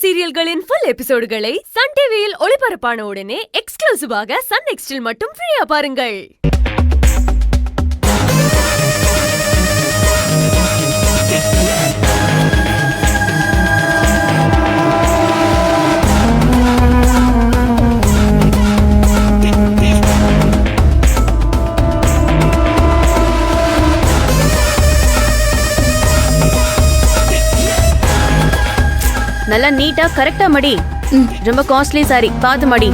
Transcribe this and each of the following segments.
சீரியல்களின் full எபிசோடுகளை Sun டிவியில் ஒளிபரப்பான உடனே எக்ஸ்க்ளூசிவாக சன் நெக்ஸ்டில் மட்டும் ஃப்ரீயா பாருங்கள். நல்லா நீட்டா கரெக்டா மடி. ரொம்ப காஸ்ட்லி சாரி, பாத்து மடி.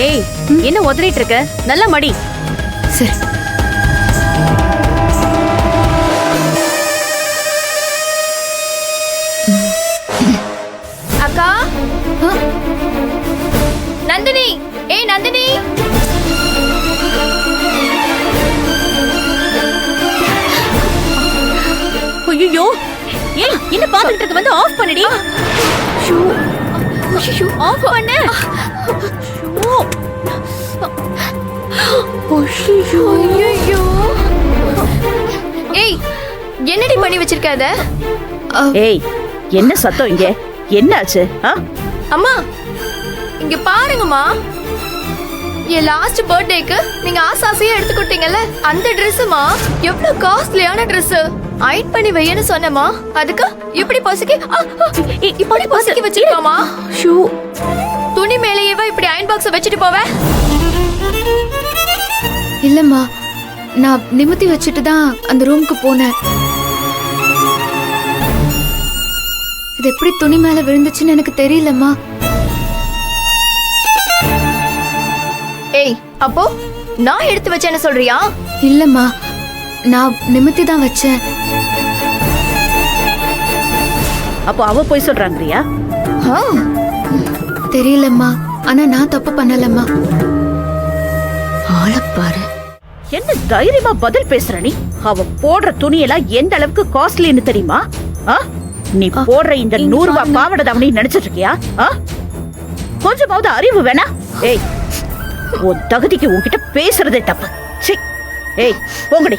ஏய், என்ன உதறிட்டு இருக்க? நல்லா மடி. சரி. அக்கா, நந்தினி. ஏய் நந்தினி, ஐயோ, ஏய் என்ன பாத்துக்கிட்டு இருக்க? வந்து ஆஃப் பண்ணுடி. ஆஃப் பண்ணு. ஐயோ. ஏய், என்னடி பண்ணி வச்சிருக்க அத? ஏய், என்ன சத்தம் இங்க? என்னாச்சு? அம்மா, இங்க பாருங்கம்மா. என் லாஸ்ட் பர்த்டேக்கு நீங்க ஆசாசியா எடுத்து கொடுத்தீங்கல்ல அந்த ட்ரெஸ்ஸுமா. எவ்வளவு காஸ்ட்லியான ட்ரெஸ். அயன் பண்ணி வையன்னு சொன்னமா, அதுக்கு இப்படி பொசுக்கி இப்படி பொசுக்கி வச்சிருக்காமா. ஷூ துணி மேலேயேவா இப்படி அயன் பாக்ஸ் வச்சுட்டு போவ? இல்லம்மா, நான் நிமித்தி வச்சுட்டு தான் அந்த ரூமுக்கு போனேன். இது எப்படி துணி மேல விழுந்துச்சுன்னு எனக்கு தெரியலம்மா. ஏய், அப்போ நான் எடுத்து வச்சேன்னு சொல்றியா? இல்லம்மா, நான் நிமித்தி தான் வச்சேன். அப்போ அவ போய் சொல்றாங்கறியா? தெரியலம்மா, ஆனா நான் தப்பு பண்ணலம்மா. ஆளப்பாரு. என்ன தைரியமா பதில் பேசுற நீ? அவ போடுற துணியெல்லாம் எந்த அளவுக்கு காஸ்ட்லின்னு தெரியுமா? நீ போடுற இந்த 100 ரூபாய் பாவாடை தாவணி நினைச்சிட்டு இருக்கியா? கொஞ்சமாவது அறிவு வேணா? ஏய், உன் தகுதிக்கு உன்கிட்ட பேசுறதே தப்பு. சீ. ஏய், போங்கடி.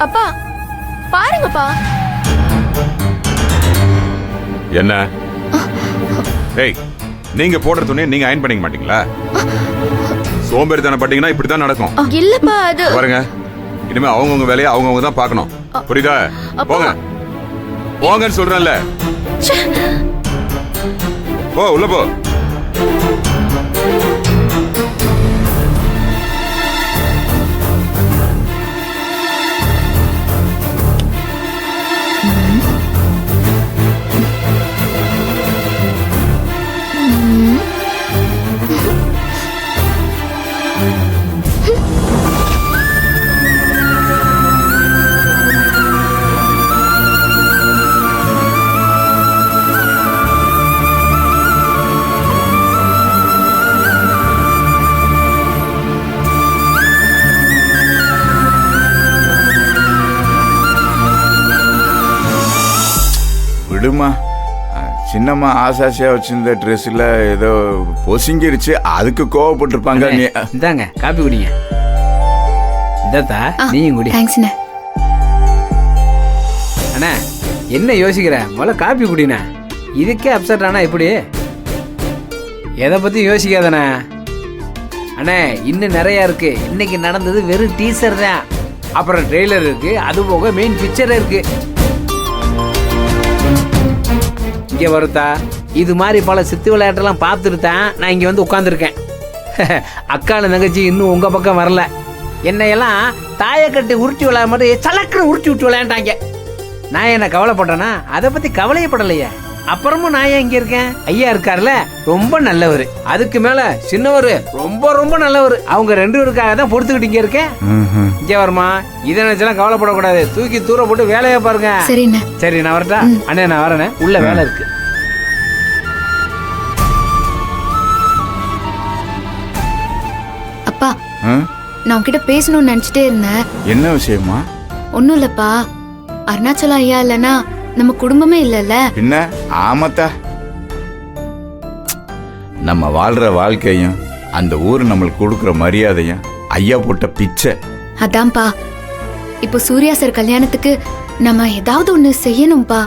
அப்பா பாருங்கப்பா. என்ன? ஏய், நீங்க போடுற துணியை நீங்க அயன் பண்ணிக்க மாட்டீங்களா? சோம்பேறித்தனம் பட்டீங்கன்னா இப்படித்தான் நடக்கும். இல்லப்பா, அது பாருங்க, இனிமே அவங்கவுங்க வேலையை அவங்கவுங்க தான் பார்க்கணும். புரியுதா? போங்க போங்கன்னு சொல்றேன்ல. போ, உள்ள போ. விடுமா, சின்னம்மா ஆசாசியா வச்சிருந்த ட்ரெஸ்ல ஏதோ பொசுங்கிருச்சு, அதுக்கு கோவப்பட்டிருப்பாங்க. நீ இந்தாங்க காப்பி குடிங்க. இந்தா நீயும் குடி. தேங்க்ஸ்ண்ணே. அண்ணா, என்ன யோசிக்கிற? முதல்ல காப்பி குடிண்ணா. இதுக்கே அப்செட் ஆனா எப்படி? எதை பத்தி யோசிக்காதண்ணா. அண்ணே, இன்னும் நிறைய இருக்கு. இன்னைக்கு நடந்தது வெறும் டீசர் தான். அப்புறம் ட்ரெய்லர் இருக்கு, அது போக மெயின் பிக்சர் இருக்கு. இங்கே வருத்தா, இது மாதிரி பல சித்து விளையாட்டெல்லாம் பார்த்துட்டு தான் நான் இங்கே வந்து உட்காந்துருக்கேன். அக்கான தங்கச்சி இன்னும் உங்கள் பக்கம் வரல. என்னையெல்லாம் தாயை கட்டி உருட்டி விளையாட மாதிரி சலக்குன்னு உருட்டி விட்டு விளையாண்டாங்க. நான் என்ன கவலைப்பட்டேன்னா அதை பற்றி கவலையப்படலையே. அப்புறமும் நான் ஏன் இங்கே இருக்கேன்? ஐயா இருக்கார்ல, ரொம்ப நல்லவர். அதுக்கு மேலே சின்னவர் ரொம்ப ரொம்ப நல்லவர். அவங்க 2 பேருக்காக தான் பொறுத்துக்கிட்டு இங்கே இருக்கேன். இங்கே வருமா, இதை நினைச்செல்லாம் கவலைப்படக்கூடாது. தூக்கி தூர போட்டு வேலையை பாருங்க. சரிண்ணே. சரி, நான் வரட்டா? அண்ணே, நான் வரேனே, உள்ள வேலை இருக்கு. அப்பா, நான் உன்கிட்ட பேசணும்னு நினைச்சிட்டே இருந்தேன். என்ன விஷயமா? ஒன்னும் இல்லப்பா, அருணாச்சலம் ஐயா இல்லனா நம்ம குடும்பமே இல்லல்ல. என்ன? ஆமாத்தா, நம்ம வாழ்ற வாழ்க்கையும் அந்த ஊர் நம்மளுக்கு கொடுக்குற மரியாதையும் ஐயா போட்ட பிச்சை. அதான்ப்பா இப்போ சூர்யா சார் கல்யாணத்துக்கு நம்ம ஏதாவது ஒண்ணு செய்யணும்பா.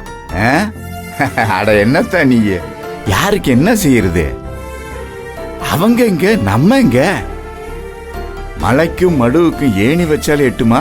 ஆ? அட என்னத்தான் நீ யாருக்கு என்ன செய்யறது? அவங்க இங்க நம்ம இங்க. மலைக்கும் மடுவுக்கும் ஏணி வச்சாலே எட்டுமா?